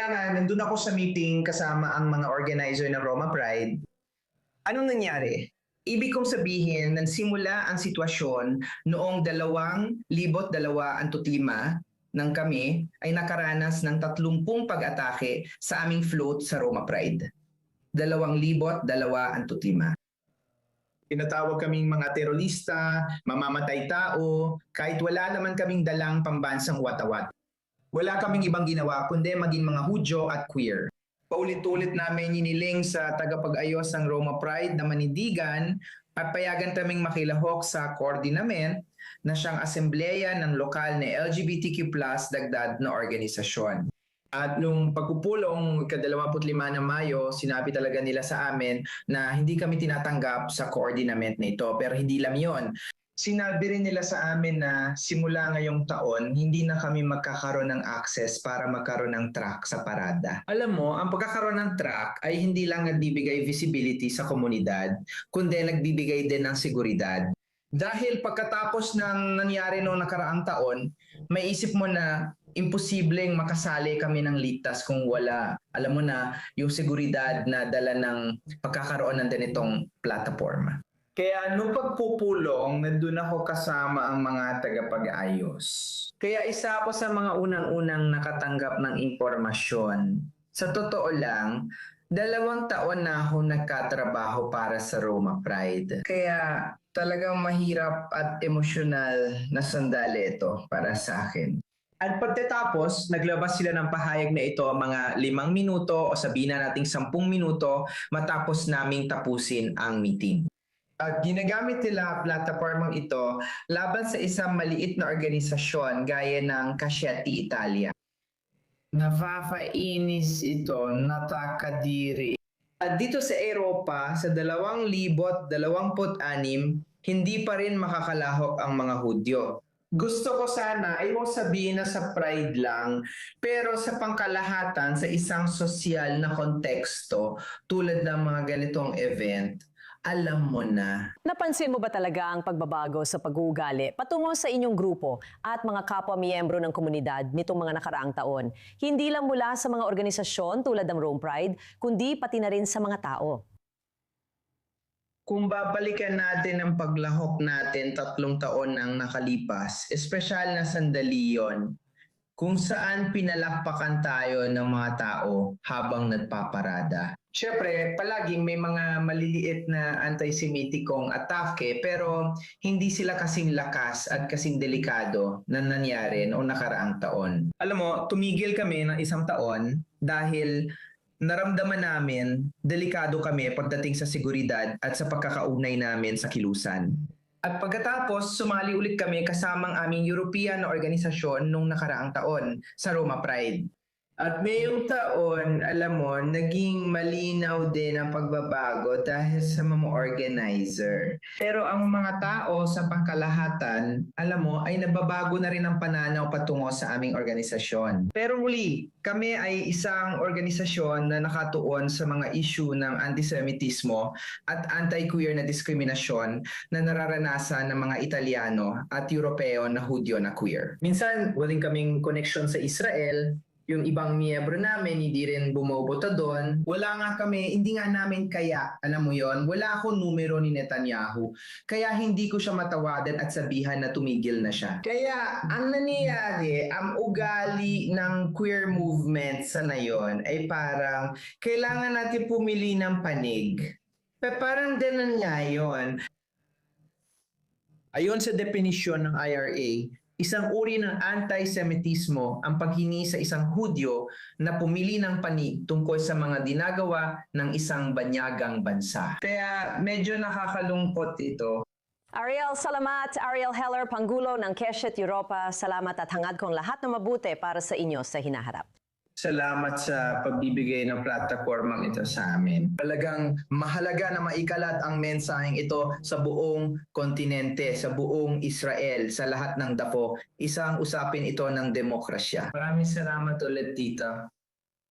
Kaya nga, nandun ako sa meeting kasama ang mga organizer ng Roma Pride. Anong nangyari? Ibig kong sabihin, nagsimula ang sitwasyon noong 2025 nang kami ay nakaranas ng 30 pag-atake sa aming float sa Roma Pride. 2025. Tinatawag kaming mga terorista, mamamatay tao, kahit wala naman kaming dalang pambansang watawat. Wala kaming ibang ginawa kundi maging mga Hudyo at queer. Paulit-ulit namin iniling sa tagapag-ayos ng Roma Pride na manindigan at payagan kaming makilahok sa coordinament na siyang asembleya ng lokal na LGBTQ+ dagdag na organisasyon. At nung pagpupulong ika-25 na Mayo, sinabi talaga nila sa amin na hindi kami tinatanggap sa coordinament na ito. Pero hindi lang yon. Sinabi rin nila sa amin na simula ngayong taon, hindi na kami magkakaroon ng access para magkaroon ng track sa parada. Alam mo, ang pagkakaroon ng track ay hindi lang nagbibigay visibility sa komunidad, kundi nagbibigay din ng seguridad. Dahil pagkatapos ng nangyari noong nakaraang taon, may isip mo na imposibleng makasali kami ng ligtas kung wala, alam mo na, yung seguridad na dala ng pagkakaroon ng ganitong plataforma. Kaya nung pagpupulong, nandun ako kasama ang mga tagapag-ayos. Kaya isa ako sa mga unang-unang nakatanggap ng impormasyon. Sa totoo lang, 2 taon na ako nagkatrabaho para sa Roma Pride. Kaya talagang mahirap at emosyonal na sandali ito para sa akin. At pagkatapos, naglabas sila ng pahayag na ito mga 5 minuto o sabihin na nating 10 minuto matapos naming tapusin ang meeting. At ginagamit nila ang platformang ito laban sa isang maliit na organisasyon gaya ng Cacciati Italia. Nakakainis ito, nakakadiri. At dito sa Europa, sa 2026, hindi pa rin makakalahok ang mga Hudyo. Gusto ko sana, ayaw sabihin na sa Pride lang, pero sa pangkalahatan, sa isang sosyal na konteksto, tulad ng mga ganitong event, alam mo na. Napansin mo ba talaga ang pagbabago sa pag-uugali patungo sa inyong grupo at mga kapwa-miyembro ng komunidad nitong mga nakaraang taon? Hindi lang mula sa mga organisasyon tulad ng Rome Pride, kundi pati na rin sa mga tao. Kung babalikan natin ang paglahok natin 3 taon nang nakalipas, espesyal na sandali yon, kung saan pinalakpakan tayo ng mga tao habang nagpaparada. Siyempre, palaging may mga maliliit na anti-Semitikong atake pero hindi sila kasing lakas at kasing delikado na nangyari noong nakaraang taon. Alam mo, tumigil kami ng 1 taon dahil naramdaman namin delikado kami pagdating sa seguridad at sa pagkakaunay namin sa kilusan. At pagkatapos, sumali ulit kami kasamang aming European na organisasyon nung nakaraang taon sa Roma Pride. At ngayong taon, alam mo, naging malinaw din ang pagbabago dahil sa mga organizer. Pero ang mga tao sa pangkalahatan, alam mo, ay nababago na rin ang pananaw patungo sa aming organisasyon. Pero muli, kami ay isang organisasyon na nakatuon sa mga issue ng antisemitismo at anti-queer na diskriminasyon na nararanasan ng mga Italiano at Europeo na Hudyo na queer. Minsan, walang kaming connection sa Israel. Yung ibang miyembro namin, hindi rin bumoboto doon. Wala nga kami, hindi nga namin kaya, alam mo yon, wala akong numero ni Netanyahu. Kaya hindi ko siya matawadan at sabihan na tumigil na siya. Kaya ang nangyayari, ang ugali ng queer movement sa ngayon ay parang kailangan natin pumili ng panig. Pero parang ganun nga yun. Ayon sa definisyon ng IRA, isang uri ng anti-Semitismo ang paghingi sa isang Hudyo na pumili ng panig tungkol sa mga dinagawa ng isang banyagang bansa. Kaya medyo nakakalungkot ito. Ariel, salamat. Ariel Heller, Pangulo ng Keshet Europa. Salamat at hangad kong lahat na mabuti para sa inyo sa hinaharap. Salamat sa pagbibigay ng platformang ito sa amin. Talagang mahalaga na maikalat ang mensaheng ito sa buong kontinente, sa buong Israel, sa lahat ng dako. Isang usapin ito ng demokrasya. Maraming salamat ulit, Tita.